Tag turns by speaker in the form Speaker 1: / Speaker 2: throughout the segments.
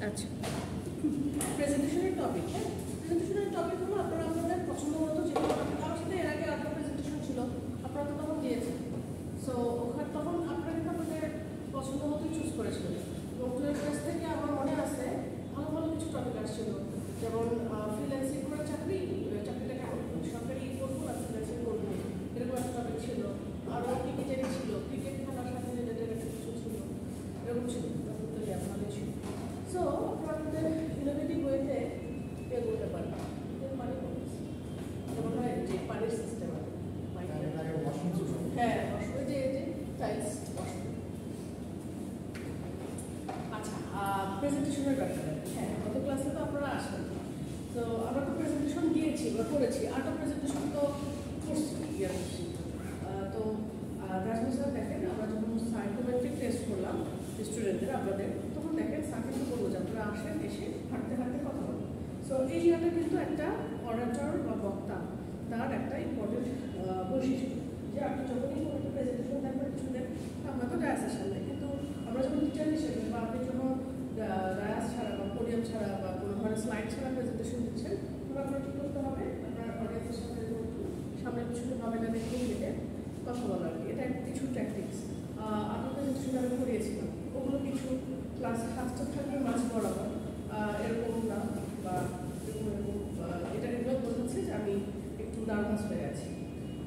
Speaker 1: আচ্ছা, প্রেজেন্টেশনের টপিক। হ্যাঁ, প্রেজেন্টেশনের টপিক হলো আপনারা আপনাদের পছন্দ মতো যে কোনো টপিক। আমার সাথে এর আগে আপনার প্রেজেন্টেশন ছিল, আপনারা তো তখন দিয়েছেন। সো ওখানে তখন আপনারা কিন্তু আপনাদের পছন্দ মতোই চুজ করেছিলেন। এবং ক্লাস থেকে আমার মনে আছে ভালো ভালো কিছু টপিক আসছিল, যেমন ফ্রিল্যান্সিং করে চাকরিটা কেমন, সরকারি করবো না ফ্রিল্যান্সিং করবো, এরকম একটা টপিক ছিল। আরও ক্রিকেটেরই ছিল, ক্রিকেট খেলার সাথে রিলেটেড একটা কিছু ছিল, এরকম ছিল। ভালো ছিল। সো আপনাদের ইনোভেটিভ ওয়েতে ইয়ে করতে পারেন। পানি যেমন হয় যে পানির সিস্টেম আছে, হ্যাঁ ওই যে টাইলস। আচ্ছা, প্রেজেন্টেশনের ব্যাপারে হ্যাঁ গত ক্লাসে তো আপনারা আসবেন। তো আমরা তো প্রেজেন্টেশন দিয়েছি বা করেছি, আরও প্রেজেন্টেশন তো করছি করছি। তো রাজনীতি স্যার দেখেন, আমরা যখন সাইকোমেট্রিক টেস্ট করলাম স্টুডেন্টদের আপনাদের, তখন দেখেন স্যার কিন্তু বলবো যে আপনারা আসেন, এসে হাঁটতে হাঁটতে কথা বলুন। সো এই জায়গাটা কিন্তু একটা অরাটর বা বক্তা তার একটা ইম্পর্টেন্ট বৈশিষ্ট্য, যে আপনি যখনই কোনো একটা প্রেজেন্টেশন দেখবেন কিছুদের, আমরা তো ডায়াসের সামনে, কিন্তু আমরা যখন টিচার হিসেবে বা আপনি যখন ডায়াস ছাড়া বা পোডিয়াম ছাড়া বা কোনো ধরনের স্লাইড ছাড়া প্রেজেন্টেশন দিচ্ছেন, তখন আপনার কী করতে হবে, আপনার অডিয়েন্সের সামনে সামনে পিছনে ভাবে না দেখে গেলে কথা বলা আর কি। এটা কিছু ট্যাকটিক্স আপনার প্রেজেন্টেশন আমি করিয়েছিলাম, ওগুলো কিছু ক্লাস ফার্স্টে থাকবে মাঝ বরাবর এরকম না, বা এরকম এটা এগুলো বোঝাচ্ছে যে আমি একটু নার্ভাস হয়ে আছি,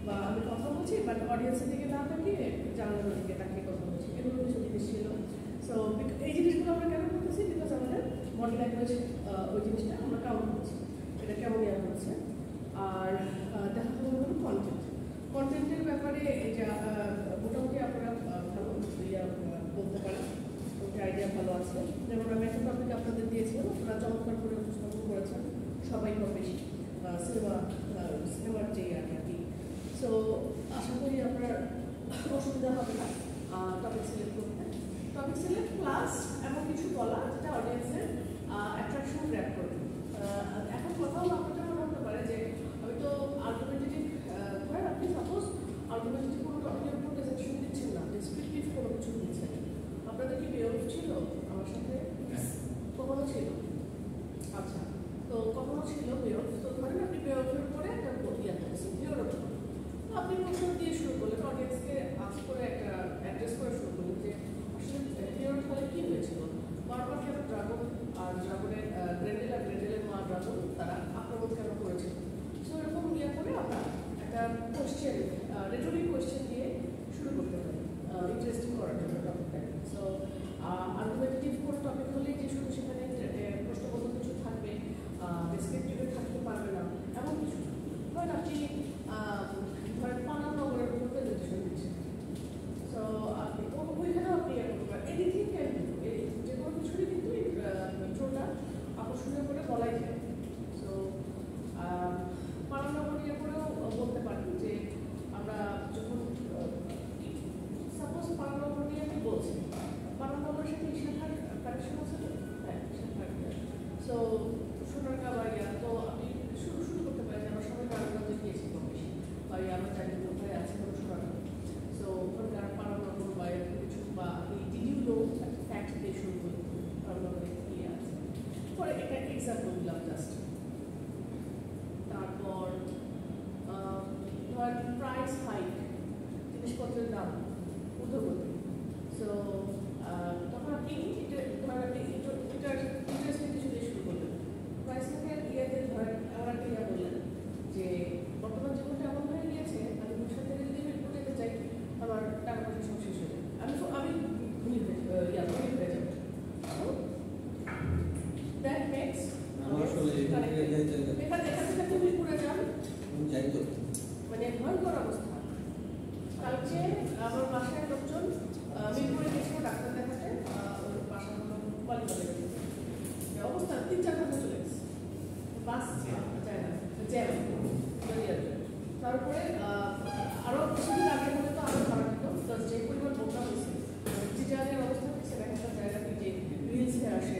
Speaker 1: বা আমি কথা বলছি বাট অডিয়েন্সের দিকে না তাকিয়ে জানালার দিকে তাকিয়ে কথা বলছি, এগুলো কিছু জিনিস ছিল। সো এই জিনিসগুলো আমরা কেন করতেছি, বিকজ আমাদের বডি ল্যাঙ্গুয়েজ ওই জিনিসটা আমরা কাউন্ট করছি, এটা কেমন ইয়া হচ্ছে। আর দেখা হলো কন্টেন্টের ব্যাপারে এটা মোটামুটি আপনারা ভালো ইয়া বলতে পারেন, ওটা আইডিয়া ভালো আছে। যেমন আমি একটা টপিক আপনাদের দিয়েছিলাম, আপনারা চমৎকার করে উপস্থাপন করেছেন সবাই কম বেশি, সিনেমার যে আর কি। সো আশা করি আপনার অসুবিধা হবে না টপিক সিলেক্ট করতে। টপিক সিলেক্ট প্লাস এমন কিছু বলা যেটা অডিয়েন্সের অ্যাট্রাকশন গ্র্যাব করবে। এখন কথাও আপনাদের মনে হতে পারে যে আমি তো আলটিমেটলি আপনি সাপোজ আলটিমেটলি কোনো টপিকের উপর প্রেজেন্টেশন দিচ্ছেন না, ডেসক্রিপটিভ কোনো কিছু দিচ্ছেন। আপনাদের কি বিয়োগ ছিল আমার সাথে? কখনো ছিল? আচ্ছা, তো কখনো ছিল বিয়োগ। তো ধরেন আপনি বিয়োগের উপরে একটা ইয়ে করেছেন, বিয়োগের উপর আপনি প্রশ্ন দিয়ে শুরু করলেন, অডিয়েন্সকে আজ করে একটা অ্যাড্রেস করে শুরু করলেন যে আসলে বিয়োগের ফলে কী হয়েছিল, বারবার কেন ড্রাগন আর ড্রাগনের গ্রেন্ডেলের মা ড্রাগন তারা আক্রমণ কেন করেছিল। সো এরকম ইয়ে করে আমরা একটা কোয়েশ্চেন, রেটরিক কোয়েশ্চেন দিয়ে শুরু করতে পারি ইন্টারেস্টিং করার জন্য টপিকটাকে। সো আর্গুমেন্টেটিভ কোনো টপিক হলেই যে শুধু সেখানে প্রশ্নবোধক কিছু থাকবে, ডেসক্রিপটিভে থাকতে পারবে না এমন কিছু। ধরেন আপনি ধরেন পানাম নগরের উপর প্রেজেন্টেশন দিচ্ছেন, সো আপনি ওইখানেও আপনি এডিটিং যে কোনো কিছুরই কিন্তু ইন্ট্রোটা আকর্ষণীয় করে বলাই যায়। সো পানাম নগর নিয়ে করেও বলতে পারি যে আমরা যখন সাপোজ পানাম নগর নিয়ে আমি বলছি, পানাম নগরের সাথে ইশাখার কানেকশন আছে তো, হ্যাঁ ইশাখার। সো সোনারকা বা ইয়া, তো আপনি শুরু করতে পারেন আমরা সবাই নারায়ণগঞ্জে গিয়েছি কম বেশি, বা আমরা জানি কোথায় আছে কোনো সোনারকা। সো ওখানকার পানাম নগর বা এরকম কিছু, বা আপনি ডিড ইউ নো ফ্যাক্ট দিয়ে শুরু করি পানাম নগরে কী আছে, পরে এটা এক্সাম্পল দিলাম জাস্ট। তারপর ধর প্রাইস হাইক, জিনিসপত্রের দাম ঊর্ধ্বগতি। সো তখন আপনি এটা ধরেন আপনি ইন্টারেস্টিং কিছু দিয়ে শুরু করলেন, প্রাইস হাইকের ইয়েতে ধরেন আমার একটা ইয়া বললেন যে বর্তমান জীবনটা এমন হয়ে গিয়েছে, আমি ভবিষ্যৎ থেকে যদি বের করে যেতে চাই আমার টাকা পয়সা সব শেষ হয়ে যায়, আমি ধনী হয়ে যাবো। দ্যাট মেক্স এখান থেকে ঘুরে যান, মানে ভয়ঙ্কর অবস্থা। কালকে আমার বাসায় লোকজন মিরপুরে গেছিল ডাক্তার দেখাতে, ওর বাসা হলো বালিগঞ্জে অবস্থা 3-4 ঘন্টা চলে গেছে, বাস যায় না, জ্যাম। তারপরে আরও কিছুদিন আগে হলে তো আরও খারাপ হতো, যে পরিমাণ বোকা হয়েছে যে জায়গার অবস্থা হচ্ছে এক একটা জায়গাতে যে রিলসে আসে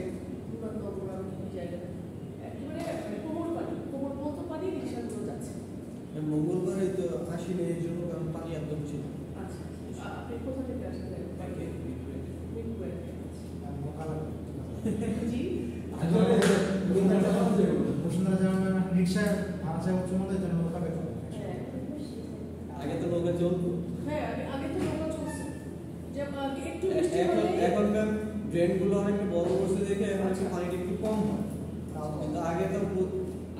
Speaker 1: উন্নত জায়গাতে একেবারে কোমর বলতে পানি রিক্সাগুলো যাচ্ছে।
Speaker 2: মঙ্গলবারে তো আসিনি এই জন্য, কারণ পানি একদম ছিল।
Speaker 1: আচ্ছা, আপনি কোথা থেকে আসলেন? জি
Speaker 3: রিক্সা ভাড়া চাই উচ্চ মধ্যে জন্য নৌকা বেতন
Speaker 1: হ্যাঁ
Speaker 2: আগে তো নৌকা চলতো।
Speaker 1: হ্যাঁ আগে তো নৌকা চলছে, যে একটু বৃষ্টি
Speaker 2: এখন
Speaker 1: হলে
Speaker 2: এখনকার ড্রেনগুলো অনেকটা বড় করছে দেখে এখন একটু পানিটা একটু কম হয়। কিন্তু আগে তো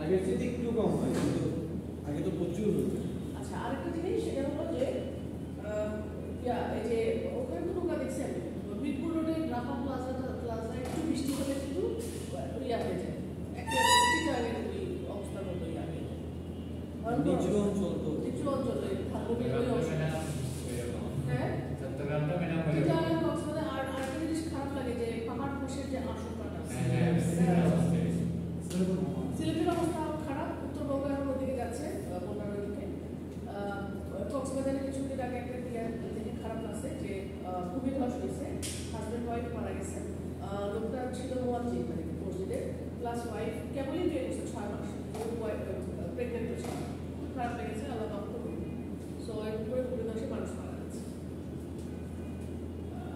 Speaker 2: আগের চেয়ে একটু কম হয়, কিন্তু আগে তো প্রচুর হতো।
Speaker 1: আচ্ছা আরেকটা জিনিস সেটা হলো যে এই যে ওখানে তো নৌকা দেখছি আমি মিরপুর রোডের রাফা প্লাজা একটু বৃষ্টি হলে কিন্তু ইয়া হয়ে যায়, একটা চিটাগের ওই অবস্থার মতো ইয়া হয়ে যায়।
Speaker 2: নিচু অঞ্চল তো
Speaker 1: নিচু অঞ্চলে ধানমন্ডির ওই অবস্থা। হ্যাঁ
Speaker 4: চট্টগ্রামটা ম্যাডাম হয়ে
Speaker 1: চিটাগের কক্সবাজার আর আরেকটা জিনিস খারাপ লাগে যে পাহাড় ধসের যে আশঙ্কাটা আছে। সিলেটের অবস্থা খারাপ, উত্তরবঙ্গ এখন ওদিকে যাচ্ছে, বন্যার ওদিকে। কক্সবাজারে কিছুদিন আগে একটা দিকে খারাপ লাগছে যে ভূমিধস হয়েছে, হাজব্যান্ড ওয়াইফ মারা গেছে। লোকটা ছিল মোয়াজ্জিন মানে মসজিদে, প্লাস ওয়াইফ কেবলই বিয়ে করছে 6 মাস, প্রেগনেন্ট হয়েছে। খুব খারাপ লেগেছে, আল্লাহ মাফ করুন। সো এর উপরে ভূমিধসে মানুষ মারা গেছে।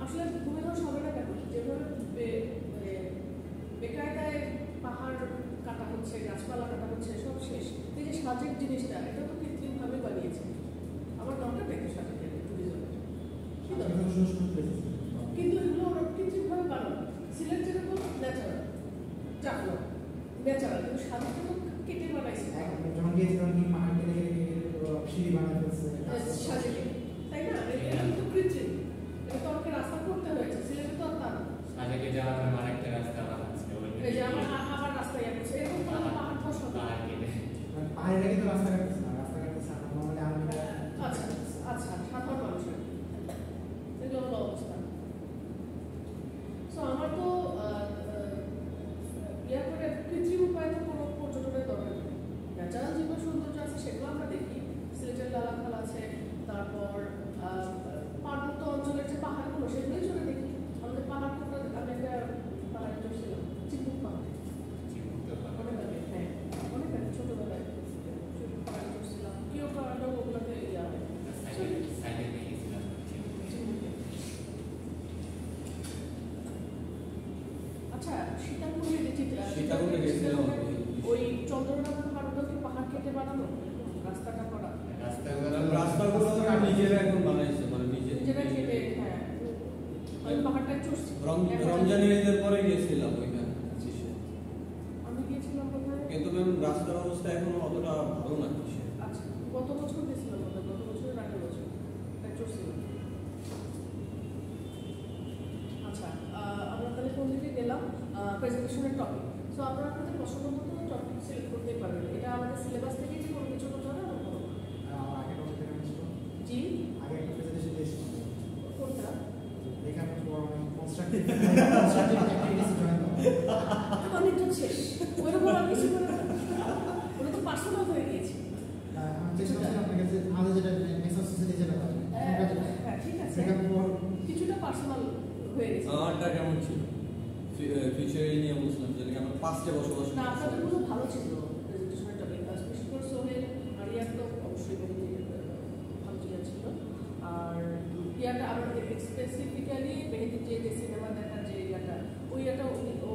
Speaker 1: আসলে ভূমিধস হবে না কেন, যেভাবে মানে বেকায়দায় পাহাড় কাটা হচ্ছে, গাছপালা কাটা হচ্ছে, সব শেষ। এই যে সাজেক জিনিসটা, এটা তো কৃত্রিমভাবে বানিয়েছে। আমার নামটা দেখে সাজেকের ট্যুরিজমের কিন্তু এগুলো ওরা কৃত্রিমভাবে বানানো। সিলেট যেরকম ন্যাচারাল, চাকলা ন্যাচারাল, কিন্তু সাজেকটা তো কেটে বানাইছে
Speaker 3: যখন গিয়েছিলাম কি পাহাড় কেটে সিঁড়ি বানাতে হচ্ছে
Speaker 1: সাজেকে, তাই না? এটা কিন্তু কৃত্রিম, এটা তো আমাকে রাস্তা করতে হয়েছে। সিলেটে তো আর তা না।
Speaker 4: সাজেকে যাওয়ার পরে আরেকটা রাস্তা বানাচ্ছে
Speaker 1: এই যে আমার রাস্তায় যাচ্ছে, এরকম কোনো পাহাড় ধস হবে।
Speaker 4: পাহাড় কেটে
Speaker 3: পাহাড়ে কিন্তু রাস্তা কাটতেছে না, রাস্তা কাটতেছে না নর্মালি আর্মিরা।
Speaker 1: আচ্ছা আচ্ছা, সাধারণ মানুষের এগুলো হলো অবস্থা। সো আমার তো ইয়া করে কৃত্রিম উপায়ে তো কোনো পর্যটনের দরকার নেই। ন্যাচারাল যেগুলো সৌন্দর্য আছে সেগুলো আমরা দেখি। সিলেটের লালাখাল আছে, তারপর পার্বত্য অঞ্চলের যে পাহাড়গুলো সেগুলোই চলে দেখি। আমাদের পাহাড়গুলো আমি একটা পাহাড়ে চড়ছিলাম, চিকুক পাহাড়, অনেক আগে, হ্যাঁ অনেক আগে ছোটবেলায় পাহাড়ে চড়ছিলাম। কেউ পাহাড়টাও ওগুলোতে ইয়া হয়।
Speaker 4: সাইডে গিয়েছিলাম
Speaker 1: আচ্ছা সীতাকুণ্ডে
Speaker 2: সীতাকুণ্ডে গেছিলাম আমি।
Speaker 1: ওই চন্দ্রনাথের পাহাড়টা কি পাহাড় কেটে বানানো, রাস্তাটা করা
Speaker 2: রাস্তাগুলো ওরা নিজেরা এখন বানাইছে, মানে
Speaker 1: নিজেরা কেটে। হ্যাঁ আমি পাহাড়টায় চড়ছি।
Speaker 2: রমজান ঈদের পরে গেছিলাম ওইখানে।
Speaker 1: আমি গিয়েছিলাম কোথায়,
Speaker 2: কিন্তু ম্যাম রাস্তার অবস্থা এখন অতটা ভালো না।
Speaker 1: আচ্ছা গত বছর গেছিলাম, গত বছরের আগের বছর তাই চড়ছিলাম। আচ্ছা আমরা তাহলে কোন দিকে গেলাম, প্রেজেন্টেশনের টপিক। সো আপনারা আপনাদের পছন্দ মতো টপিক সিলেক্ট করতেই পারবেন। এটা আমাদের সিলেবাস থেকে কি কোনো কিছু হতে হবে না কোনো?
Speaker 3: আগে একটা ছিল,
Speaker 1: জি
Speaker 3: আগে একটা প্রেজেন্টেশন দিয়েছিল
Speaker 1: কোনটা?
Speaker 3: এখানে কনস্ট্রাকটিভ অ্যাক্টিভিটিস জয়েন
Speaker 1: অনেকজন শেষ, ওইরকম আর কিছু করে না, ওটা তো পার্সোনাল হয়ে গিয়েছে।
Speaker 3: আমি চেষ্টা করছি আপনার কাছে আমাদের যেটা মেসেজ সোসাইটি যেটা হয়
Speaker 1: হ্যাঁ ঠিক আছে,
Speaker 3: সেখানে
Speaker 1: কিছুটা পার্সোনাল হয়ে গেছে।
Speaker 2: আমারটা কেমন ছিল ফিউচারে নিয়ে বুঝলাম যে আমার 5টা বছর
Speaker 1: না আপনাদের গুলো ভালো ছিল প্রেজেন্টেশনের টপিক, স্পেশালি ফর সোহেল আর ইয়ার তো অবশ্যই ভালো ছিল। আর ইয়াটা আমরা স্পেসিফিক্যালি মেহেদির যে সিনেমা দেখার যে ইয়াটা, ওই ইয়াটা ও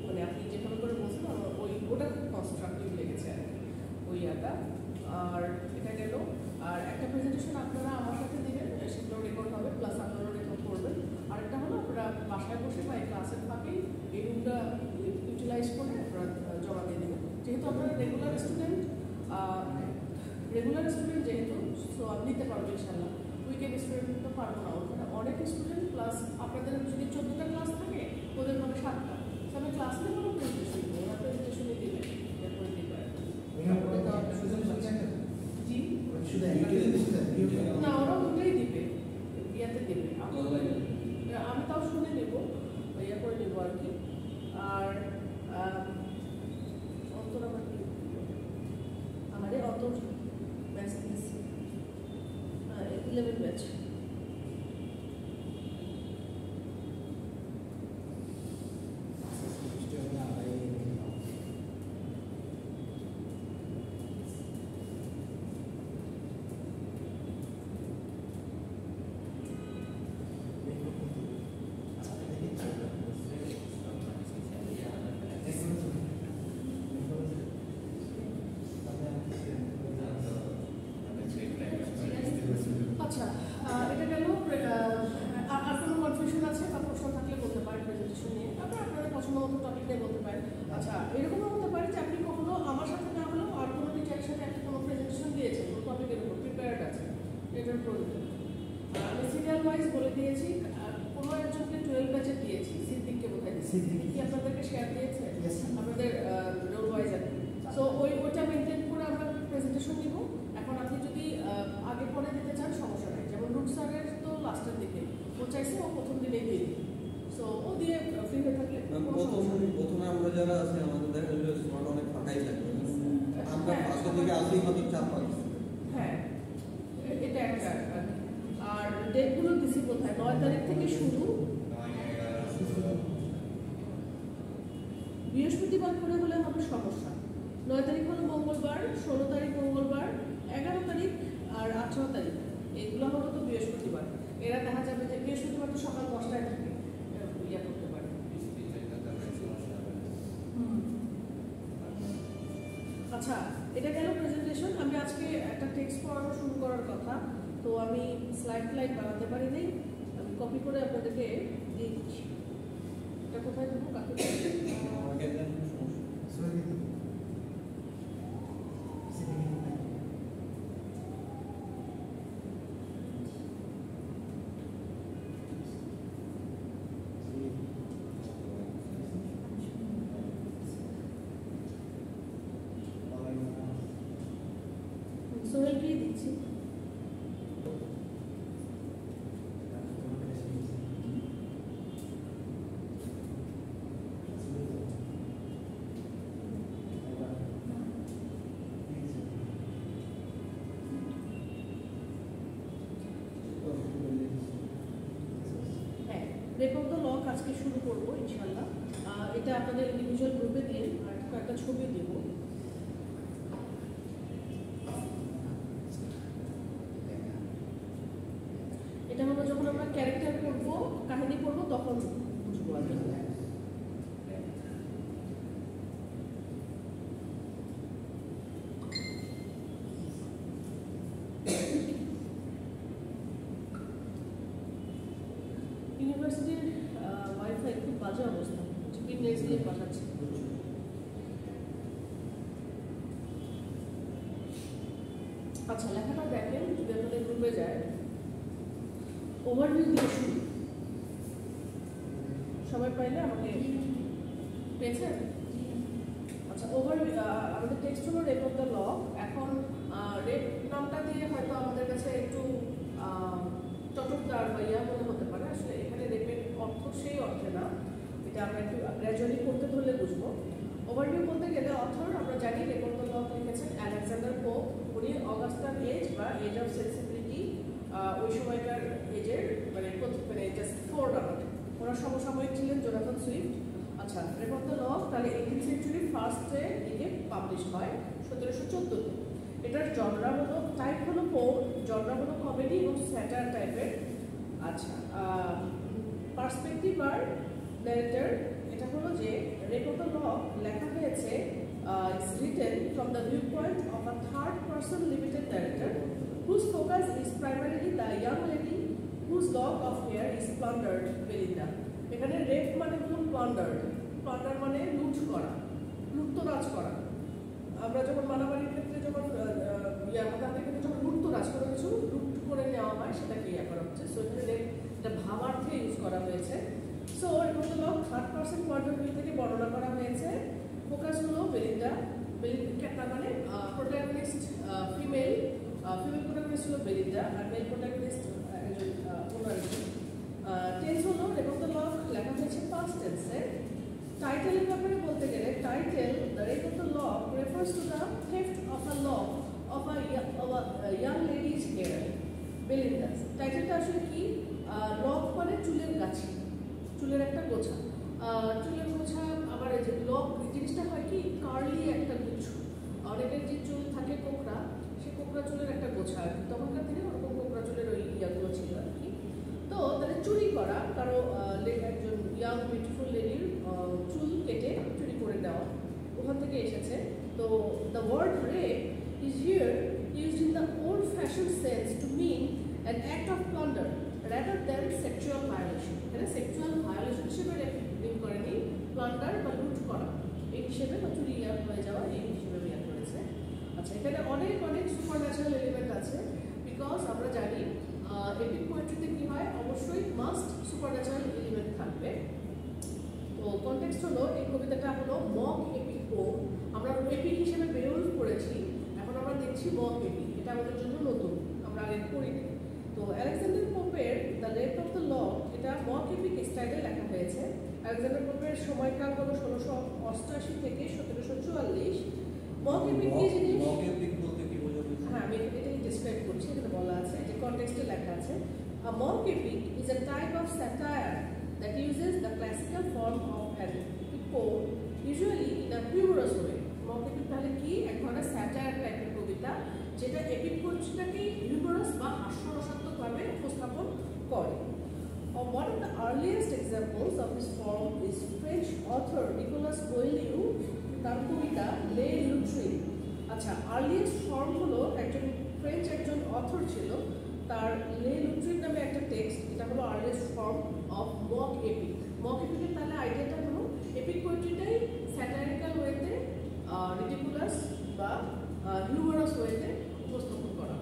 Speaker 1: মানে আপনি যেভাবে করে বলছেন আমার ওটা খুব কনস্ট্রাকটিভ লেগেছে আর কি ওই ইয়াটা। আর এটা গেল, আর একটা প্রেজেন্টেশন আপনারা আমার সাথে দিবেন, সেগুলো রেকর্ড হবে, প্লাস আপনারাও রেকর্ড করবেন। আরেকটা হলো আপনারা বাসায় বসে বা এই ক্লাসের ফাঁকেই এই রুমটা ইউটিলাইজ করে আপনারা জমা দিয়ে দেবেন। যেহেতু আপনারা রেগুলার স্টুডেন্ট যেহেতু, সো আপনি নিতে পারবেন ইনশাল্লাহ। উইকেন্ড স্টুডেন্ট তো পারবো না, ওখানে অনেক স্টুডেন্ট, প্লাস আপনাদের যদি 14টা ক্লাস থাকে ওদের মানে 7টা, আমি ক্লাস নিয়ে কোনো প্রেজেন্টেশন দেবো, ওরা প্রেজেন্টেশনই দেবে, এরপরে দিবে। জি না, ওরা ওটাই দিবে, ইয়াতে দেবে, আমি তাও শুনে নেব, ইয়া করে নেবো আর কি। আর অন্তর আমার কি আমাদের অন্তর ব্যাচ 11 ব্যাচ। মতো টপিক নিয়ে বলতে পারেন। আচ্ছা, এরকমও হতে পারে যে আপনি কখনো আমার সাথে না হলেও আর কোনো টিচারের সাথে একটা কোনো প্রেজেন্টেশন দিয়েছেন, কোনো টপিকের উপর প্রিপেয়ার্ড আছে, এটার প্রয়োজন। আমি সিরিয়াল ওয়াইজ বলে দিয়েছি, কোনো একজনকে 12 ব্যাচে দিয়েছি, সিদ্দিককে বোধহয় দিয়েছি।
Speaker 3: সিদ্দিক।
Speaker 1: কি আপনাদেরকে শেয়ার দিয়েছে?
Speaker 3: Yes.
Speaker 1: আপনাদের রোল ওয়াইজ আর কি। সো ওইটা মেনটেন করে আমরা প্রেজেন্টেশন দিব। এখন আপনি যদি আগে পরে দিতে চান সমস্যা নেই, যেমন রুট স্যারের তো লাস্টের দিকে ও চাইছে ও প্রথম দিনেই দিয়ে দিই, সো ও দিয়ে ফ্রি হয়ে থাকলে কোনো সমস্যা নেই।
Speaker 2: প্রথমে আমরা যারা আছি আমাদের দেখা যাবে স্মার্ট অনেক ফাঁকাই থাকবে, আমরা ফার্স্টের দিকে আসলেই মাত্র 4-5।
Speaker 1: হ্যাঁ, এটা একটা আর কি। আর ডেটগুলো দিছি কোথায়? 9 তারিখ থেকে শুরু, বৃহস্পতিবার করে হলে হবে সমস্যা। 9 তারিখ হলো মঙ্গলবার, 16 তারিখ মঙ্গলবার, 11 তারিখ আর 18 তারিখ, এগুলো হলো তো বৃহস্পতিবার। এরা দেখা যাবে যে বৃহস্পতিবার তো সকাল 10টায় থাকে, ইয়া করতে পারে। আচ্ছা, এটা গেল প্রেজেন্টেশন। আমি আজকে একটা টেক্সট পড়ানো শুরু করার কথা, তো আমি স্লাইড বানাতে পারি নাই, আমি কপি করে আপনাদেরকে দিয়ে দিচ্ছি। এটা কোথায় দেবো, কাকে দেবো?
Speaker 2: আমাকে দেন সমস্যা।
Speaker 1: সোহেলকেই দিচ্ছি। হ্যাঁ, রেকর্ড দ্য লক আজকে শুরু করবো ইনশাল্লাহ। এটা আপনাদের ইন্ডিভিজুয়াল গ্রুপে দিয়ে আর কয়েকটা ছবি দেব। এটা হলো যখন আমরা ক্যারেক্টার করবো, কাহিনী করবো, তখন বুঝবো আর কি। ইউনিভার্সিটির ওয়াইফাই খুব বাজে অবস্থা, চিপিং লেজ দিয়ে পাঠাচ্ছে। আচ্ছা, লেখাটা দেখেন, যদি আপনাদের গ্রুপে যায়, ওভারভিউ দিয়ে শুরু। সবাই পাইলে আমাকে পেয়েছেন? আচ্ছা, ওভারভিউ আমাদের টেক্সট হলো রেপ অফ দ্য ল। এখন রেপ নামটা দিয়ে হয়তো আমাদের কাছে একটু চটকদার বা ইয়া মনে হতে পারে, আসলে এখানে রেপের অর্থ সেই অর্থে না, এটা আমরা একটু গ্র্যাজুয়ালি করতে ধরলে বুঝবো। ওভারভিউ বলতে গেলে অথর আমরা জানি রেপ অফ দ্য ল লিখেছেন আলেকজান্ডার পোপ। উনি অগাস্টার এজ বা এজ অফ সেন্সিবিলিটি, ওই সময়কার এজের মানে জাস্ট ফোর রাউন্ড, ওরা সমসাময়িক ছিলেন জোনাথন সুইফট। আচ্ছা, রেপ অফ দ্য ল তাহলে 18th সেঞ্চুরি ফার্স্টে দিকে পাবলিশ হয় 1714-তে। এটার জনরা হলো, টাইপ হলো জনরা হলো কমেডি এবং স্যাটার টাইপের। আচ্ছা, পার্সপেক্টিভ আর ন্যারেটর, এটা হলো যে রেপ অফ দ্য ল লেখা হয়েছে, it's written from the view point of a third person limited narrator whose focus is primarily the young lady whose lock of hair is plundered, Belinda. এখানে rape মানে হলো প্লান্ডার্ড, plunder মানে লুট করা, লুটতরাজ করা। আমরা যখন মারামারির ক্ষেত্রে যখন হাতাহাতির ক্ষেত্রে যখন লুটতরাজ করে কিছু লুট করে নেওয়া হয়, সেটাকে ইয়া করা হচ্ছে। সো এখানে রেপ এটা ভাবার্থে ইউজ করা হয়েছে। সো এর মধ্যে third person point of view থেকে বর্ণনা করা হয়েছে। ফোকাস হলো বেলিন্ডা, বেলিন্ডা মানে প্রোটাগনিস্ট ফিমেল প্রোটাগনিস্ট হলো বেলিন্ডা, আর মেল প্রোটাগনিস্ট একজন অন্য একজন। টেন্স হলো রেপ অফ দ্য ল লেখা হয়েছে পাস্ট টেন্সে। টাইটেলের ব্যাপারে বলতে গেলে, title the rape of the lock refers to the theft of a lock of a young lady's hair, Belinda's. টাইটেলটা আসলে কি? লক মানে চুলের গাছি, চুলের একটা গোছা। চুলের গোছা আবার এই যে লক জিনিসটা হয় কি, কার্লি একটা গুচ্ছ। অনেকের যে চুল থাকে কোকড়া, সে কোকড়া চুলের একটা গোছা আর কি। তখনকার দিনে ওরকম কোকড়া চুলের ওই ইয়াগুলো ছিল আর কি। তো তাহলে চুরি করা, কারো একজন ইয়াং বিউটিফুল লেডির চুল কেটে চুরি করে নেওয়া, ওখান থেকে এসেছে। তো the word rape is here used in the old-fashioned sense to mean an act of plunder rather than sexual violation. এখানে sexual violation হিসেবে রেপ করেনি, প্লান্ডার এখানে অনেক অনেক সুপার ন্যাচারাল এলিমেন্ট আছে, বিকজ আমরা জানি এপিক পোয়েট্রিতে কি হয়, অবশ্যই মাস্ট সুপার ন্যাচারাল এলিমেন্ট থাকবে। তো কনটেক্সট হলো এই কবিতাটা হলো মক এপিক পোম। আমরা এপিক হিসেবে বেরোল করেছি, এখন আমরা দেখছি মক এপিক। এটা আমাদের জন্য নতুন, আমরা আগে পড়িনি। তো আলেকজান্ডার পোপের the rape of the lock এটা মক এপিক স্টাইলে লেখা হয়েছে। আলেকজান্ডার পোপের সময়কাল হলো 1688 থেকে 1744। মক এপিক কি জিনিস?
Speaker 2: মক এপিক বলতে কি বোঝানো?
Speaker 1: হ্যাঁ, আমি এটাই ডিসক্রাইব করছি। এখানে বলা আছে যে কনটেক্সটে লেখা আছে, a mock epic is a type of satire that uses the classical form of an epic poem usually in a humorous way. mock epic তাহলে কি? এক ধরনের স্যাটায়ার টাইপের কবিতা যেটা এপিক পোয়েট্রিটাকে হিউমারাস বা হাস্যরসাত্মকভাবে উপস্থাপন করে। One of the earliest examples of this form is French author Nicolas Boileau তার কবিতা লে লুট্রি। আচ্ছা, আর্লিয়েস্ট ফর্ম হলো একজন ফ্রেঞ্চ একজন অথর ছিল, তার লে লুট্রির নামে একটা টেক্সট, এটা হলো earliest form of mock epic. Mock এপিকের তাহলে আইডিয়াটা হলো এপিক পোয়েট্রিটাই স্যাটারিক্যাল ওয়েতে, রিডিকুলাস বা হিউমারাস ওয়েতে উপস্থাপন করা।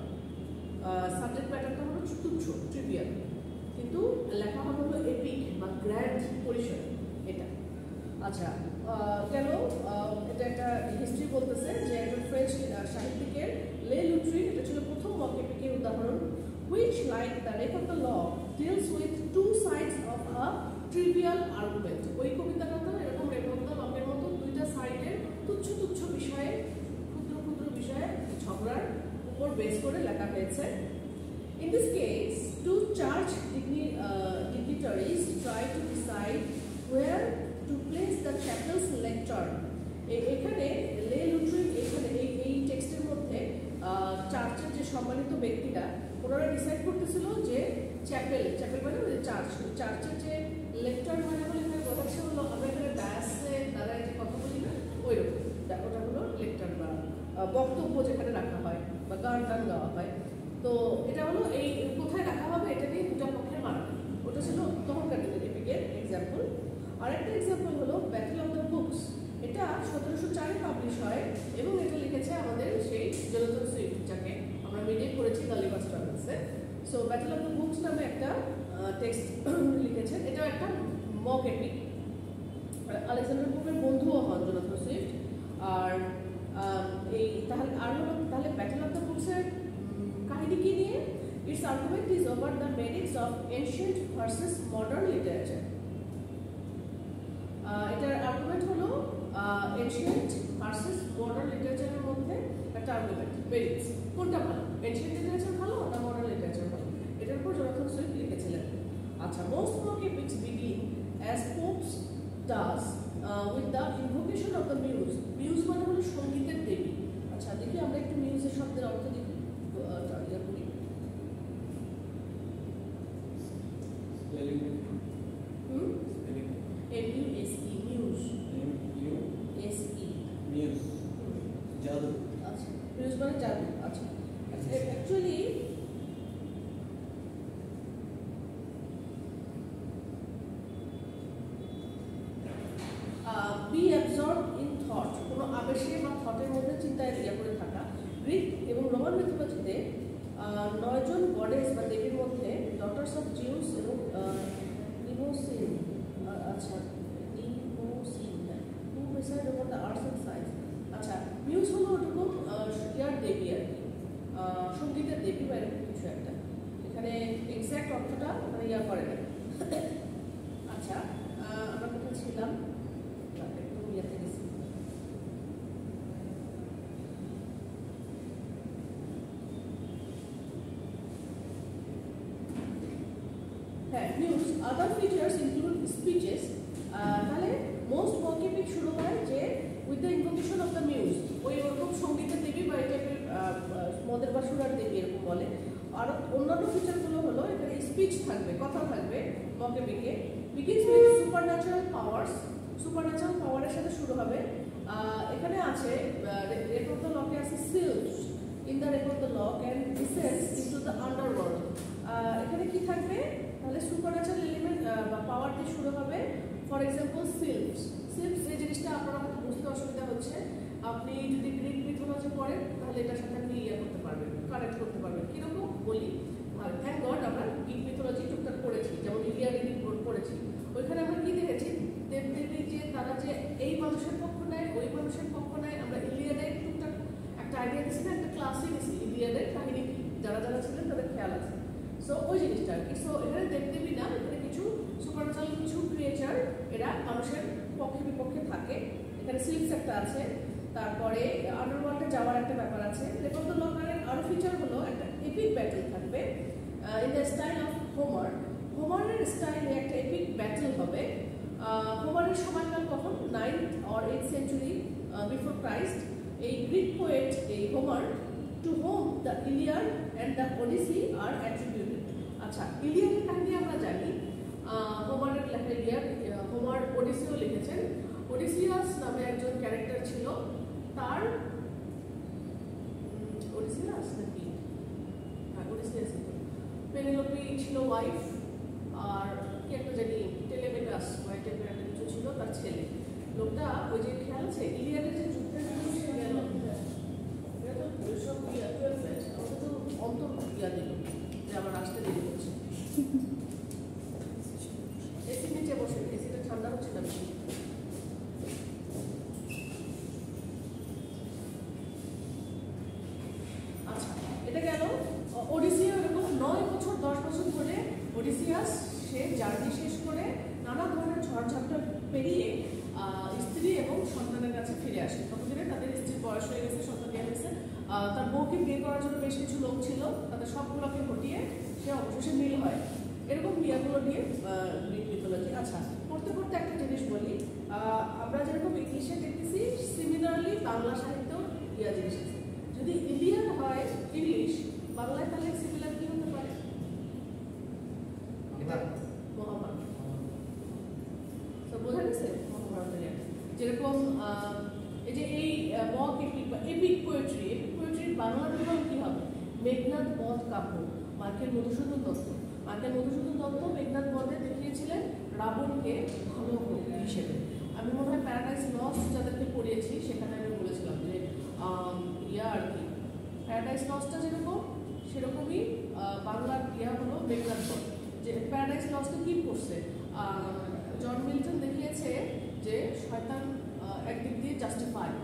Speaker 1: সাবজেক্ট ম্যাটারটা হলো তুচ্ছ, ট্রিভিয়াল, কিন্তু লেখা হলো এপিক বা গ্র্যান্ড পরিসরে এটা। আচ্ছা, কেন? এটা একটা হিস্ট্রি বলতেছে যে একজন ফ্রেঞ্চ সাহিত্যিকের লে লুট্রি, এটা ছিল প্রথম মক এপিকের উদাহরণ, which like the Rape of the Lock deals with two sides of a trivial argument. ওই কবিতাটা তো এরকম রেপ অফ দ্য লকের মতো দুইটা সাইডের তুচ্ছ তুচ্ছ বিষয়ে, ক্ষুদ্র ক্ষুদ্র বিষয়ে ঝগড়ার উপর বেস করে লেখা হয়েছে। In this case, two church dignitaries try to decide where to place the chapel's lectern. এখানে লে লুট্রির এখানে এই টেক্সটের মধ্যে চার্চের যে সম্মানিত ব্যক্তিরা ওনারা ডিসাইড করতেছিল যে চ্যাপেল মানে চার্চের যে লেকচার মানে বলে এখানে বোঝাচ্ছে হলো আমরা এখানে ডায়াসে দ্বারা যে কথা বলি না, ওই রকম ওটা হলো লেকচার বা বক্তব্য যেখানে রাখা হয় বা গান টান গাওয়া হয়। তো এটা হলো এই কোথায় রাখা হবে এটা নিয়ে দুটা পক্ষের মারামারি। ওটা ছিল তখনকার দিনের এপিকের এক্সাম্পল। আরেকটা এক্সাম্পল হলো ব্যাটল অফ দ্য বুকস। এটা 1704 পাবলিশ হয় এবং এটা লিখেছে আমাদের সেই জোনাথন সুইফট, যাকে আমরা মিডিয়েট করেছি গালিভার ট্রাভেলসে। So battle of the books নামে একটা টেক্সট লিখেছেন। এটা একটা মক এপিক। আলেকজান্ডার পোপের বন্ধুও হন জোনাথন সুইফট। আর এই তাহলে ব্যাটল অফ দ্য বুকসের কাহিনী কি নিয়ে? It's argument is over the merits of ancient versus modern literature. এটার আর্গুমেন্ট হলো এনশিয়েন্ট ভার্সেস মডার্ন লিটারেচারের মধ্যে একটা আর্গুমেন্ট, মেরিটস কোনটা ভালো, এনশিয়েন্ট লিটারেচার ভালো না মডার্ন লিটারেচার ভালো, এটার উপর জোনাথন সুইফট লিখেছিলেন। আচ্ছা, most mock epics begin as popes does with the invocation of the muse. Muse মানে হলো সঙ্গীতের দেবী। আচ্ছা, দেখি আমরা একটু মিউজের শব্দের অর্থ দেখি করি। M-U-S-E, muse. M-U-S-E,
Speaker 2: মিউজ, জাদু।
Speaker 1: আচ্ছা, মিউজ মানে জাদু। আচ্ছা, actually be absorb in thought, কোনো আবেশে বা থটের মধ্যে চিন্তায় করে থাকা। গ্রিক এবং রোমান মিথোলজিতে 9 জন গডেস বা দেবীর মধ্যে ডটার্স অফ জিউস এবং নিমোসিন, আচ্ছা Mnemosyne, who preside over the arts and science. আচ্ছা, মিউজ হলো ওরকম ইয়ার দেবী আর কি, সঙ্গীতের দেবী বা এরকম কিছু একটা। এখানে এক্স্যাক্ট অর্থটা মানে ইয়া করে না। আচ্ছা, আমরা কোথায় ছিলাম? একদম ইয়াতে গেছি। হ্যাঁ, মিউজ। আদার ফিচার্স ইনক্লুড স্পিচেস। তাহলে মোস্ট মক এপিক শুরু হয় যে with the invocation of the muse, ওই ওরকম সঙ্গীতের দেবী বা এই টাইপের মদের বা সুরার দেবী এরকম বলে। আর অন্যান্য ফিচারগুলো হলো এখানে স্পিচ থাকবে, কথা থাকবে mock APK. Begins with supernatural powers, supernatural পাওয়ারের সাথে শুরু হবে। এখানে আছে রেপ অফ দ্য লকে আছে sylphs in the rape of the lock and descends into the underworld. এখানে কি থাকবে? তাহলে সুপারন্যাচারাল এলিমেন্ট বা পাওয়ার দিয়ে শুরু হবে। For example সিলভস। সিলভস এই জিনিসটা আপনার বুঝতে অসুবিধা হচ্ছে। আপনি যদি গ্রিক মিথোলজি পড়েন তাহলে এটার সাথে আপনি ইয়ে করতে পারবেন, কানেক্ট করতে পারবেন। কিরকম বলি, থ্যাংক গড আমরা গ্রিক মিথোলজি টুকটাক পড়েছি, যেমন ইলিয়াড পড়েছি। ওইখানে আমরা কি দেখেছি, দেবদেবী যে তারা যে এই মানুষের পক্ষ নেয় ওই মানুষের পক্ষ নেয়। আমরা ইলিয়াডের টুকটাক একটা আইডিয়া দিচ্ছি না, একটা ক্লাসে দিচ্ছি ইলিয়াডের কাহিনী কি, যারা যারা ছিলেন তাদের খেয়াল আছে। সো ওই জিনিসটা আর কি। সো এখানে দেবদেবী না, এখানে কিছু সুপারন্যাচারাল কিছু ক্রিয়েচার, এরা মানুষের পক্ষে বিপক্ষে থাকে। এখানে সিল্কস একটা আছে, তারপরে আন্ডারওয়ার্ল্ডে যাওয়ার একটা ব্যাপার আছে। রেকর্ড দ্য লকারের আরো ফিচার হলো একটা এপিক ব্যাটল থাকবে in the style of Homer. হোমারের স্টাইলে একটা এপিক ব্যাটল হবে। হোমারের সময়কাল কখন, 9th or 8th century before Christ. এই গ্রিক পোয়েট এই Homer, to whom the Iliad and the Odyssey are attributed. আচ্ছা, ইলিয়াডের কাহিনী আমরা জানি, হোমারের লেখা ইলিয়াড, হোমার ওডিসিও লিখেছেন। ওডিসিয়াস নামে একজন ক্যারেক্টার ছিল, তার ওডিসিয়াস নাকি, হ্যাঁ ওডিসিয়াস, পেনেলোপি ছিল ওয়াইফ, আর কি একটা জানি টেলেমেটাস ওয়াই টাইপের একটা কিছু ছিল তার ছেলে। লোকটা ওই যে খেয়াল আছে ইলিয়াডের যে যুদ্ধের জন্য সে গেল, এটা তো সব ইয়া আমাকে তো অন্তর ইয়া দিল যে আমার আসতে দেরি হচ্ছে। এসি নিচে বসে, এসিটা ঠান্ডা হচ্ছে না বেশি। আচ্ছা, এটা গেল ওডিসিয়া। এরকম 9 বছর 10 বছর ধরে ওডিসিয়াস সে জার্নি শেষ করে নানা ধরনের ঝড়ঝাপটা পেরিয়ে স্ত্রী এবং সন্তানের কাছে ফিরে আসে। ততদিনে তাদের স্ত্রীর বয়স হয়ে গেছে, সন্তান বিয়ে হয়েছে। তার বউকে বিয়ে করার জন্য বেশ কিছু লোক ছিল, তাদের সবগুলোকে হটিয়ে সে অবশেষে মিল হয়। এরকম বিয়াগুলো নিয়ে গ্রিক মিথোলজি। আচ্ছা, পড়তে পড়তে একটা জিনিস বলি, আমরা যেরকম ইংলিশে দেখতেছি সিমিলারলি বাংলা সাহিত্য ইয়া জিনিস আছে। যদি ইলিয়াড হয় ইংলিশ, বাংলায় তাহলে সিমিলার কি হতে পারে? মহাভারত। তো বোঝা গেছে মহাভারতের যেরকম এই যে এই মক এপিক বা এপিক পোয়েট্রি, এপিক পোয়েট্রির বাংলা রূপ কি হবে? মেঘনাদ বধ কাব্য, মাইকেল মধুসূদন দত্ত। মাইকেল মধুসূদন দত্ত মেঘনাদ বধে দেখিয়েছিলেন রাবণকে ভালো হিসেবে। আমি মনে হয় প্যারাডাইস লস্ট যাদেরকে পড়িয়েছি সেখানে আমি বলেছিলাম যে ইয়া আর কি, প্যারাডাইস লস্টটা যেরকম সেরকমই বাংলার ইয়া হলো মেঘনাদ বধ। যে প্যারাডাইস লস্টে কি করছে, জন মিল্টন দেখিয়েছে যে শয়তান একদিক দিয়ে জাস্টিফাইড।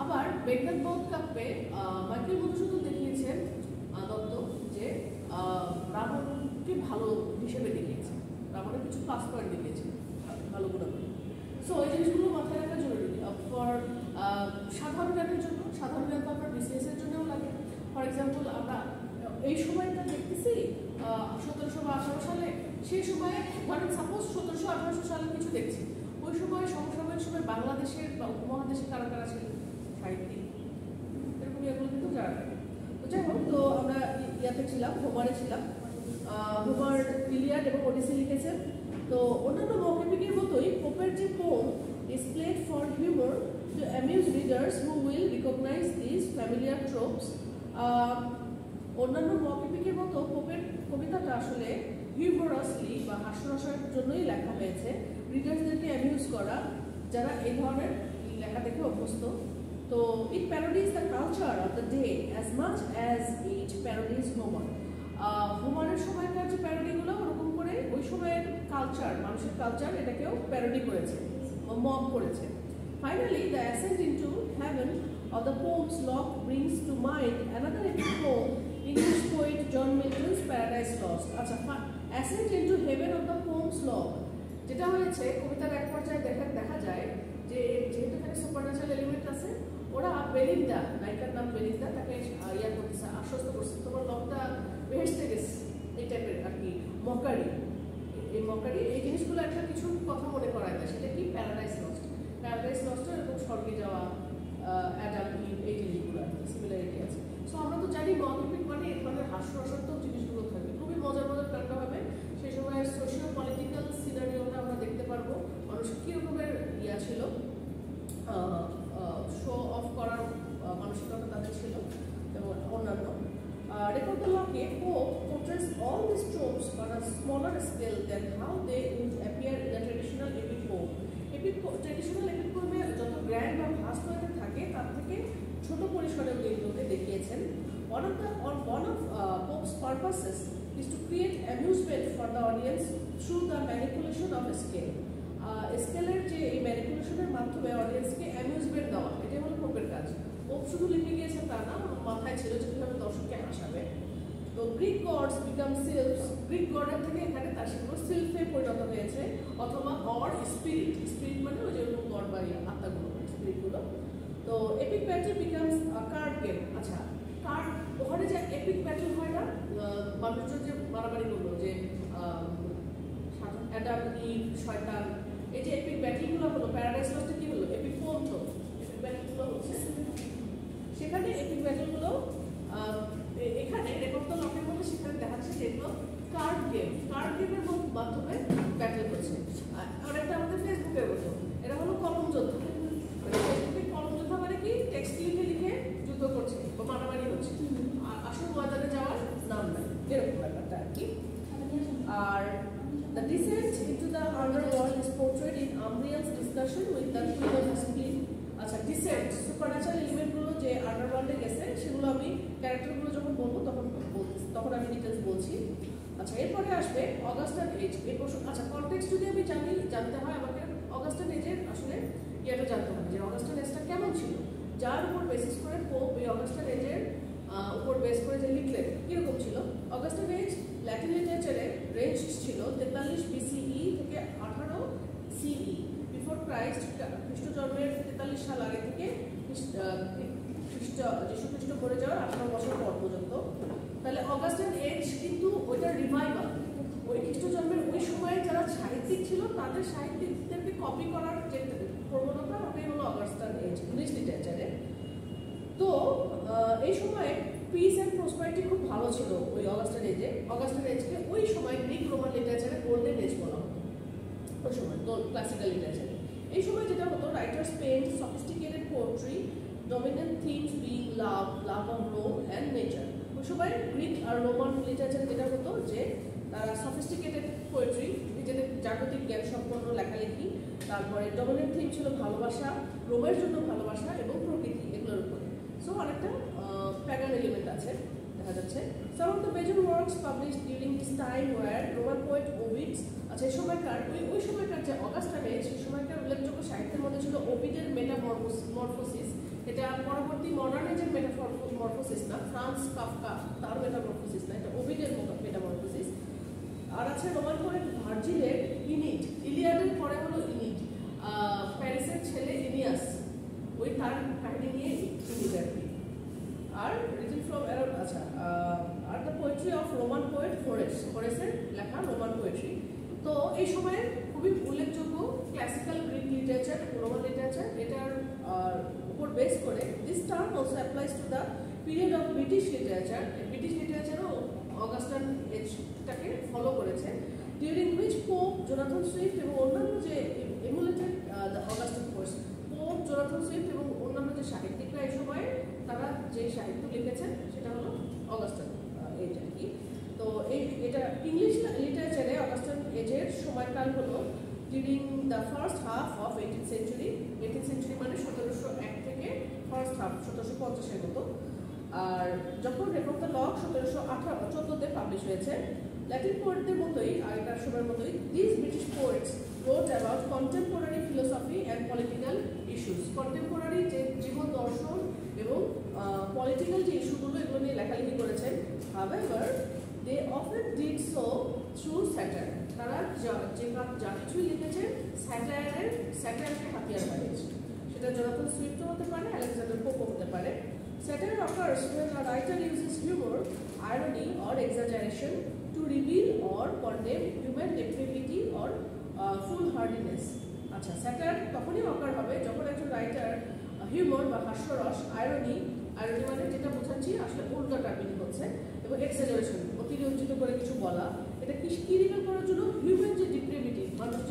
Speaker 1: আবার মেঘনাদ বধ কাব্যে মাইকেল মধুসূদন দেখিয়েছেন দত্ত যে রাবণকে ভালো হিসেবে দেখিয়েছে, রাবণের কিছু প্লাস পয়েন্ট দেখিয়েছে, ভালো গুণাগুণ। সো এই জিনিসগুলো মাথায় রাখা জরুরি ফর সাধারণ জ্ঞানের জন্য। সাধারণ জ্ঞান তো আপনার বিসিএস এর জন্যও লাগে। ফর এক্সাম্পল আমরা এই সময়টা দেখতেছি 1718 সালে, সেই সময়ে ধরেন সাপোজ 1700-1800 সালে কিছু দেখছি, ওই সময় সমসাময়িক সময় বাংলাদেশের বা উপমহাদেশের কারা কারা ছিল সাহিত্যিক, এরকম এগুলো কিন্তু জানা যায়। তো যাই হোক, তো আমরা ইয়াতে ছিলাম, হোমারে ছিলাম। হোমার ইলিয়াড এবং ওডিসি লিখেছেন। তো অন্যান্য মৌখিকের মতোই পোপের যে poem is played for humor to amuse readers who will recognize these familiar tropes. অন্যান্য মৌখিকের মতো পোপের কবিতাটা আসলে হিউমারাসলি বা হাস্যরসের জন্যই লেখা হয়েছে, রিডার্সদেরকে অ্যামিউজ করা যারা এই ধরনের লেখা দেখে অভ্যস্ত। তো it parodies the culture of the day as much as it parodies Homer. হোমারের সময়কার যে প্যারোডিগুলো ওরকম করে ওই সময়ের কালচার, মানুষের কালচার, এটাকেও প্যারোডি করেছে, মক করেছে। Finally, the ascent into heaven of the poem's log brings to mind another epic poem, English poet John Milton's Paradise Lost. আচ্ছা, ascent into heaven of the poem's log যেটা হয়েছে কবিতার এক পর্যায়ে দেখা যায় যে যেহেতু এখানে সুপারন্যাচারাল এলিমেন্ট আছে, ওরা বেলিন্দা, নায়িকার নাম বেলিন্দা, তাকে ইয়া করতেছে, আশ্বস্ত করছে তোমার লগটা বেহেশতে গেছে, এই টাইপের আর কি মকারি। এই মকারি এই জিনিসগুলো একটা কিছু কথা মনে করায় না, সেটা কি প্যারাডাইস লস্ট। প্যারাডাইস লস্ট এরকম স্বর্গে যাওয়া, অ্যাডাম ইভ, এই জিনিসগুলো আর কি সিমিলারিটি আছে। সো আমরা তো জানি মৌখিক মানে এর মানে হাস্যরসাত্মক জিনিসগুলো থাকবে, খুবই মজার মজার কাণ্ড হবে। সেই সময় সোশিও পলিটিক্যাল সিনারিওটা আমরা দেখতে পারবো, মানুষ কী রকমের ইয়া ছিল, শো অফ করার মানসিকতা তাদের ছিল এবং অন্যান্য। Record the Lock Pope portrays all these tropes on a smaller scale than how they would appear in the traditional epic poem. Traditional epic poem যত গ্র্যান্ড বা ভাস্ট হয়ে থাকে তার থেকে ছোট পরিসরে উনি এগুলোকে দেখিয়েছেন। One of Pope's purposes is to create amusement for the audience through the manipulation of scale. স্কেলের যে এই ম্যানিপুলেশনের মাধ্যমে অডিয়েন্সকে অ্যামিউজমেন্ট দেওয়া, এটাই হলো পোপের কাজ। পোপ শুধু লিখে গিয়েছেন তা না, মাথায় ছিল যে কীভাবে দর্শককে হাসাবে। তো গ্রিক গডস বিকাম সিলভস, গ্রিক গডের থেকে এখানে তার সেগুলো সিলফে পরিণত হয়েছে, অথবা অর স্পিরিট, স্পিরিট মানে ওই যে গড বা আত্মাগুলো, স্পিরিটগুলো। তো epic battle becomes card game. আচ্ছা, কার্ড ওখানে যে এপিক ব্যাটেল হয় না, মানুষজন যে মারামারি করলো, যে অ্যাডাম ইভ শয়তান, এই যে এপিক ব্যাটেলগুলো হলো, প্যারাডাইস লস্টে কি হলো, এপিক পোম, তো এপিক ব্যাটেলগুলো হচ্ছে সেখানে এপিক ব্যাটেলগুলো এখানে রেকর্ড লকের মধ্যে সেখানে দেখাচ্ছে যে এগুলো কার্ড গেমের মাধ্যমে ব্যাটেল করছে। অনেকটা আমাদের ফেসবুকের মতো, এটা হলো কলম যোদ্ধা। মানে ফেসবুকে কলম যোদ্ধা মানে কি, টেক্সট লিখে লিখে যুদ্ধ করছে বা মারামারি হচ্ছে, আর আসল ময়দানে যাওয়ার নাম নাই, এরকম ব্যাপারটা আর কি। আর the descent into the underworld is portrayed in Umbriel's discussion with the Queen of Spleen. আচ্ছা, ডিসেন্ট সুপারন্যাচারাল এলিমেন্টগুলো যে আন্ডারওয়ার্ল্ডে গেছে সেগুলো আমি ক্যারেক্টারগুলো যখন বলবো তখন আমি ডিটেলস বলছি। আচ্ছা, এরপরে আসবে অগাস্টান এজ। এই প্রশ্ন, আচ্ছা কনটেক্সট যদি আমি জানতে হয় আমাকে অগাস্টান এজের আসলে ইয়েটা জানতে হবে যে অগাস্টান এজটা কেমন ছিল, যার উপর বেসিস করে পোপ এই অগাস্টান এজের উপর বেস করে যে লিখলেন কীরকম ছিল। অগাস্টান এজ ল্যাটিন লিটারেচারে রেঞ্জ ছিল 43 BCE থেকে 18 CE, বিফোর ক্রাইস্ট, খ্রিস্ট জন্মের 43 সাল আগে থেকে যীশু খ্রিস্ট করে যাওয়ার 18 বছর পর পর্যন্ত। তাহলে অগাস্টান এজ কিন্তু ওইটা রিভাইভাল, ওই খ্রিস্ট জন্মের ওই সময়ে যারা সাহিত্যিক ছিল তাদের সাহিত্যিকদেরকে কপি করার যে প্রবণতা, ওটাই হলো অগাস্টান এজ ইংলিশ লিটারেচারে। তো এই সময়ে পিস অ্যান্ড প্রসপারিটি খুব ভালো ছিল ওই অগাস্টান এজে। অগাস্টান এজকে ওই সময় গ্রিক রোমান লিটারেচারে গোল্ডেন এজ বলা হতো, ওই সময় ক্লাসিক্যাল লিটারেচারে। এই সময় যেটা হতো, writers paint sophisticated poetry, dominant themes being love of Rome and nature. ওই সময় গ্রিক আর রোমান লিটারেচারে যেটা হতো যে তারা সফিস্টিকেটেড পোয়েট্রি, নিজেদের জাগতিক জ্ঞান সম্পন্ন লেখালেখি, তারপরে ডমিনেন্ট থিম ছিল ভালোবাসা, রোমের জন্য ভালোবাসা এবং প্রকৃতি, এগুলোর উপরে। সো অনেকটা প্যাগান এলিমেন্ট আছে দেখা যাচ্ছে। Some of the major works published during this time were Roman poet Ovid। আচ্ছা, এই সময়কার ওই সময়কার যে অগাস্টান এজ, সেই সময়কার উল্লেখযোগ্য সাহিত্যের মধ্যে ছিল ওভিডের মেটামরফোসিস, এটা পরবর্তী মডার্ন এজের মেটামরফোসিস না, ফ্রান্স কাফকা তার মেটামরফোসিস না, এটা ওভিডের মেটামরফোসিস। আর আছে রোমান পোয়েট ভার্জিলের ইনিড, ইলিয়াডের পরে হলো ইনিড, প্যারিসের ছেলে ইনিয়াস, ওই তার কাহিনী নিয়ে ইনিড আর কি। আর রিটেন ফ্রম আচ্ছা, আর the poetry of Roman poet ফোরেসের লেখা রোমান পোয়েট্রি। তো এই সময়ে খুবই উল্লেখযোগ্য classical Greek literature, Roman literature, এটার উপর বেস করে this term also applies to the period of British literature. British লিটারেচারও অগাস্টান এজটাকে ফলো করেছে, during which Pope Jonathan Swift এবং অন্যান্য যে emulated the Augustan course, Pope Jonathan Swift এবং অন্যান্য যে সাহিত্যিকরা এই সময়ে তারা যে সাহিত্য লিখেছেন সেটা হলো অগাস্টান এজ আর কি। তো এটা ইংলিশ লিটারেচারে অগাস্টান এজের সময়কাল হলো during the first half of 18th century। 18th century মানে 1701 থেকে ফার্স্ট হাফ 1750-এর মতো। আর যখন রেকর্ড দ্য লক 1714-তে পাবলিশ হয়েছে, ল্যাটিন পোয়েটদের মতোই আগেকার সময়ের মতোই this British poets wrote about contemporary philosophy and political issues। Contemporary যে জীবন দর্শন এবং পলিটিক্যাল যে ইস্যুগুলো এগুলো নিয়ে লেখালেখি করেছেন। However, they often did so through satire। তারা যা কিছুই লিখেছেন স্যাটায়ারকে হাতিয়ার বানিয়েছে, সেটা জোনাথন সুইফটও হতে পারে, আলেকজান্ডার পোপও হতে পারে। Satire occurs when a writer uses humor, irony or exaggeration to reveal or condemn human depravity or foolhardiness। আচ্ছা, স্যাটায়ার তখনই অকার হবে যখন একজন রাইটার হিউমর বা হাস্যরস, আইরনি মানে যেটা বোঝাচ্ছি আসলে উল্টোটা মিনিং হচ্ছে, এবং এক্সাজারেশন অতিরঞ্জিত করে কিছু বলা, এটা কি রিভিল করার জন্য হিউম্যান যে ডিপ্রেভিটি, মানুষ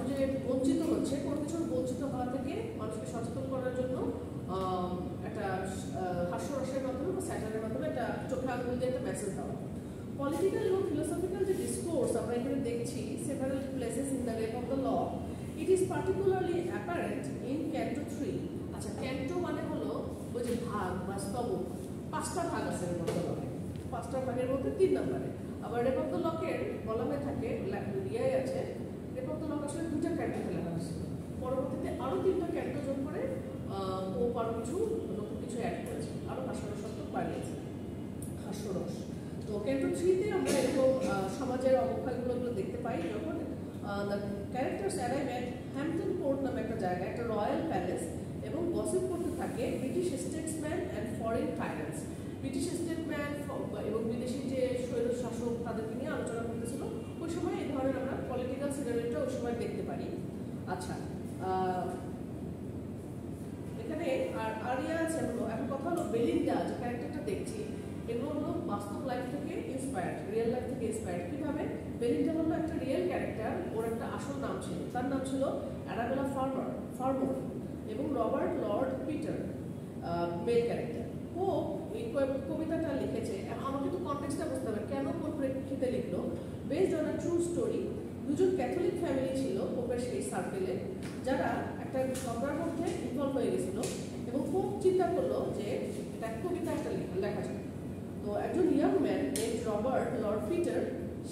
Speaker 1: যে বঞ্চিত হচ্ছে, কোনো কিছুর বঞ্চিত হওয়া থেকে মানুষকে সচেতন করার জন্য একটা হাস্যরসের মাধ্যমে বা স্যাটারের মাধ্যমে একটা চোখে আঙুল দিয়ে একটা মেসেজ দেওয়া। পলিটিক্যাল এবং ফিলোসফিক্যাল যে ডিসকোর্স আমরা এখানে দেখছি several places in the rape of the lock, it is particularly apparent in canto 3। আচ্ছা, ক্যান্টো মানে হলো ওই যে ভাগ বা স্তবক, 5টা ভাগ আছে রেপথ্য লকে। 5টা ভাগের মধ্যে 3 নম্বরে। আবার রেপথ্য লকের বলা হয়ে থাকে, ইয়ে আছে, রেপথ্য লক আসলে 2টা ক্যান্টোতে লেখা হয়েছিল। পরবর্তীতে আরও 3টা ক্যান্টো যোগ করে পোপ আরও কিছু নতুন কিছু অ্যাড করেছে, আরও হাস্যরসাত্মক বাড়িয়েছে, হাস্যরস। তো ক্যান্টো 3-তে আমরা এরকম সমাজের অবক্ষয়গুলো দেখতে পাই যখন the characters arrive at Hampton court নামে একটা জায়গা, একটা রয়্যাল প্যালেস, এবং গসিপ করতে থাকে British statesman and foreign tyrants. British statesman এবং বিদেশি যে স্বৈর শাসক তাদেরকে নিয়ে আলোচনা করতেছিল। ওই সময় এই ধরনের আমরা পলিটিক্যাল সিনারিওটা ওই সময় দেখতে পারি। আচ্ছা, এখানে আর ইয়ে আছে হলো, এখন কথা হলো বেলিন্ডা যে ক্যারেক্টারটা দেখছি, এগুলো হলো বাস্তব লাইফ থেকে ইন্সপায়ার্ড, রিয়েল লাইফ থেকে ইন্সপায়ার্ড। কীভাবে? বেলিন্ডা হলো একটা রিয়েল ক্যারেক্টার, ওর একটা আসল নাম ছিল, তার নাম ছিল অ্যারাবেলা ফার্মর, এবং Robert Lord Petre male character. ও এই কবিতাটা লিখেছে, আমাকে তো কনটেক্সটটা বুঝতে হবে কেন কোন প্রেক্ষিতে লিখলো। Based on a true story. দুজন ক্যাথলিক ফ্যামিলি ছিল পোপের সেই সার্কেলে, যারা একটা ঝগড়ার মধ্যে ইনভলভ হয়ে গেছিল, এবং পোপ চিন্তা করলো যে এটা কবিতা একটা লেখা যায়। তো একজন young man name Robert Lord Petre,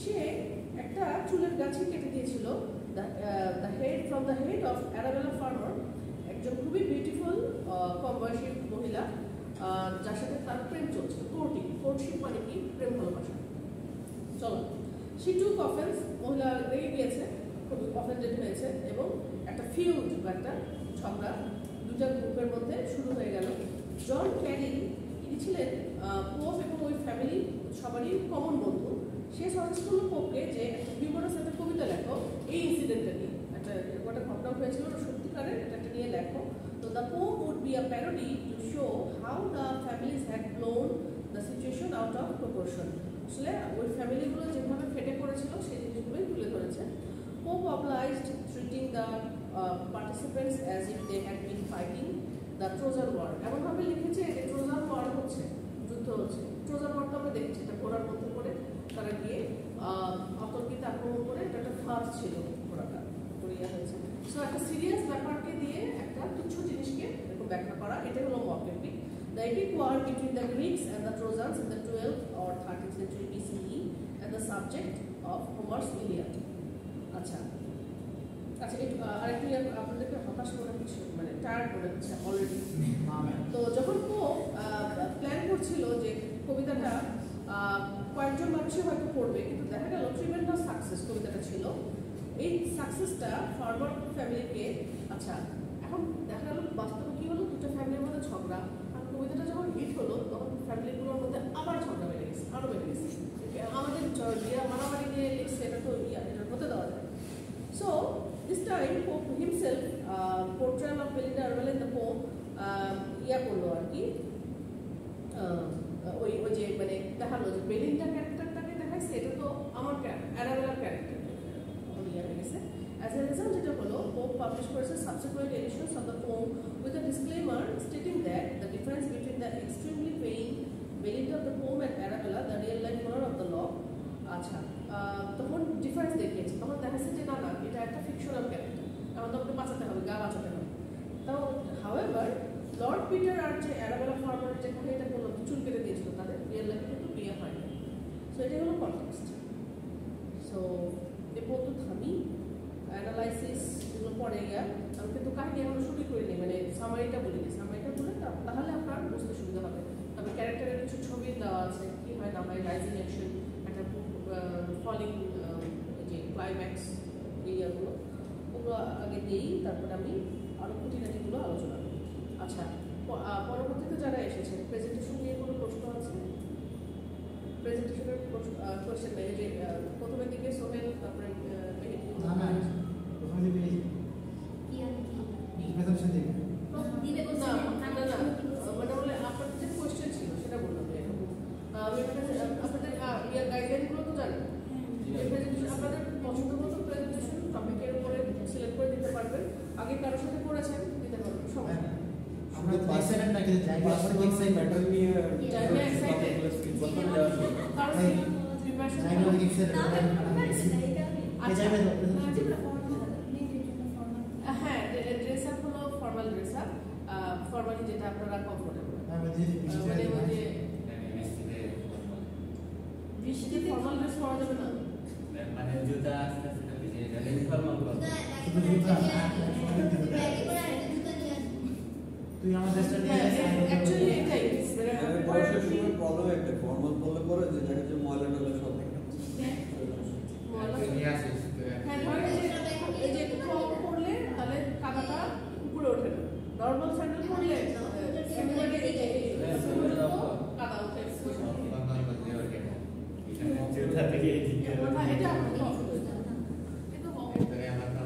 Speaker 1: সে একটা চুলের গাছে কেটে দিয়েছিল from the head of Arabella Fermor, একজন খুবই বিউটিফুল কম বয়সী মহিলা, যার সাথে তার প্রেম চলছে, কোর্টশিপ মানে কি? প্রেম ভালোবাসা। চলো, শি টুক অফেন্স, মহিলা রেগে গিয়েছে, খুব অফেন্ডেড হয়েছে, এবং একটা ফিউড বা একটা ঝগড়া দুটা গ্রুপের মধ্যে শুরু হয়ে গেল। জন ক্যারি, ইনি ছিলেন পোপ এবং ওই ফ্যামিলি সবারই কমন বন্ধু। সে সাজেস্ট করলো পোপকে যে একটা হিউমারাস একটা কবিতা লেখো এই ইনসিডেন্টটা নিয়ে, একটা ঘটনা হয়েছিল সত্যিকারের, এটা নিয়ে লেখো। তো the Pope would be a parody to show how the families had blown the situation out of proportion. আসলে ওই ফ্যামিলিগুলো যেভাবে ফেটে পড়েছিল সেই জিনিসগুলোই তুলে ধরেছে। Pope obliged treating the participants as if they had been fighting the Trojan War. এমনভাবে লিখেছে যে ট্রোজান ওয়ার হচ্ছে, যুদ্ধ হচ্ছে। ট্রোজান ওয়ারটা আমরা দেখছি, এটা ঘোড়ার মধ্যে করে তারা গিয়ে অতর্কিত আক্রমণ করে, এটা একটা ফার্স ছিল, ঘোড়াটা করিয়া হয়েছে। সো একটা সিরিয়াস ব্যাপারকে দিয়ে একটা তুচ্ছ জিনিসকে এরকম ব্যাখ্যা করা, এটাই হলো mock epic. The epic war between the Greeks and the Trojans in the 12th or 13th century BCE and the subject of Homer's Iliad. আচ্ছা, একটু আরেকটু আপনাদেরকে হতাশ করে হচ্ছে, মানে টায়ার্ড করে হচ্ছে অলরেডি। তো যখন পোপ প্ল্যান করছিল যে কবিতাটা কয়েকজন মানুষই হয়তো পড়বে, কিন্তু দেখা গেল ট্রিমেন্ডাস সাকসেস কবিতাটা ছিল। এই সাকসেসটা ফার্মার ফ্যামিলিকে, আচ্ছা এখন দেখা গেল বাস্তবে কী হলো, দুটো ফ্যামিলির মধ্যে ঝগড়া, আর কবিতাটা যখন হিট হলো তখন ফ্যামিলিগুলোর মধ্যে আবার ঝগড়া বেড়ে গেছে, আরও বেড়ে গেছে। আমাদের মারামারি নিয়ে লিখছে, এটা তো এটা হতে দেওয়া যায়। So this time Pope himself, portrayal of Belinda Arbella in the Pope, ইয়া করলো আর কি, ওই যে মানে দেখালো যে বেলিন্ডা ক্যারেক্টারটাকে দেখাইছে, এটা তো আমার অ্যারাবেলার ক্যারেক্টার ইয়া হয়ে গেছে। As a result, যেটা হলো Pope publish করেছে subsequent editions of the poem with a disclaimer stating that the difference between the extremely vain Belinda of the poem and Arabella, the real life owner of the law. আচ্ছা, তখন difference দেখিয়েছে, তখন দেখাচ্ছে যে না এটা একটা ফিকশনাল ক্যারেক্টার, আমাদের ওকে বাঁচাতে হবে, গা বাঁচাতে হবে। তো হাউএভার লর্ড পিটার আর যে অ্যারাবেলা ফার্মার যেখানে এটা কোনো চুল কেটে দিয়েছিল, তাদের রিয়েল লাইফে কিন্তু বিয়ে হয়নি। সো এটাই হলো কনটেক্সট। সো এরপর তো থামি অ্যানালাইসিস এগুলো পরে গিয়া, আমি কিন্তু কাহিনী এখনো শুরু করিনি, মানে সামারিটা বলিনি, সামারিটা বলে তাহলে আপনার বুঝতে সুবিধা হবে। তবে ক্যারেক্টারের কিছু ছবি দেওয়া আছে, কী হয় না হয়, রাইজিং অ্যাকশন, একটা ফলিং যে ক্লাইম্যাক্স, এইগুলো ওগুলো আগে দিই, তারপরে আমি আরও খুঁটিনাটিগুলো আলোচনা করি। আচ্ছা, পরবর্তীতে যারা এসেছে প্রেজেন্টেশন নিয়ে কোনো প্রশ্ন আছে? প্রেজেন্টেশনের কোয়েশ্চেন নেই, যে প্রথমের দিকে সোহেল, তারপরে মানে বলে আপনাদের যে কোয়েশ্চেন ছিল সেটা বললাম। আপনাদের গাইডলাইনগুলো তো জানেন, আপনাদের পছন্দ মতো প্রেজেন্টেশন টপিকের উপরে সিলেক্ট করে দিতে পারবেন। আগে কারোর সাথে করেছেন, দিতে পারবেন সবাই।
Speaker 3: আমরা এক্সাইটেড না, কিন্তু জায়গা আমরা এক্সাইটেড
Speaker 2: ব্যাটার নিয়ে
Speaker 1: এক্সাইটেড কারণ
Speaker 3: জায়গা অনেক এক্সাইটেড
Speaker 1: হ্যাঁ, ড্রেস আপ হলো ফর্মাল ড্রেস আপ, ফর্মালি যেটা আপনারা কমফোর্টেবল।
Speaker 3: আমি যদি বৃষ্টি
Speaker 1: মানে
Speaker 3: হয়
Speaker 1: ওই যে
Speaker 4: বৃষ্টিতে
Speaker 1: বৃষ্টিতে ফর্মাল ড্রেস পরা যাবে না।
Speaker 4: মানে জুতা আস্তে আস্তে ভিজে যাবে ইনফর্মাল ক্লথ
Speaker 3: শুধু জুতা না তুই আমার ড্রেসটা নিয়ে
Speaker 1: অ্যাকচুয়ালি এটাই
Speaker 2: বয়সের সময় প্রবলেম একটা ফর্মাল পরলে পরে যে দেখা যাচ্ছে ময়লা টয়লা সব
Speaker 4: নিয়ে আসিস
Speaker 1: হ্যাঁ ধরেন এই যে একটু কম পড়লে তাহলে কাদাটা উপরে ওঠে না। Normal sandal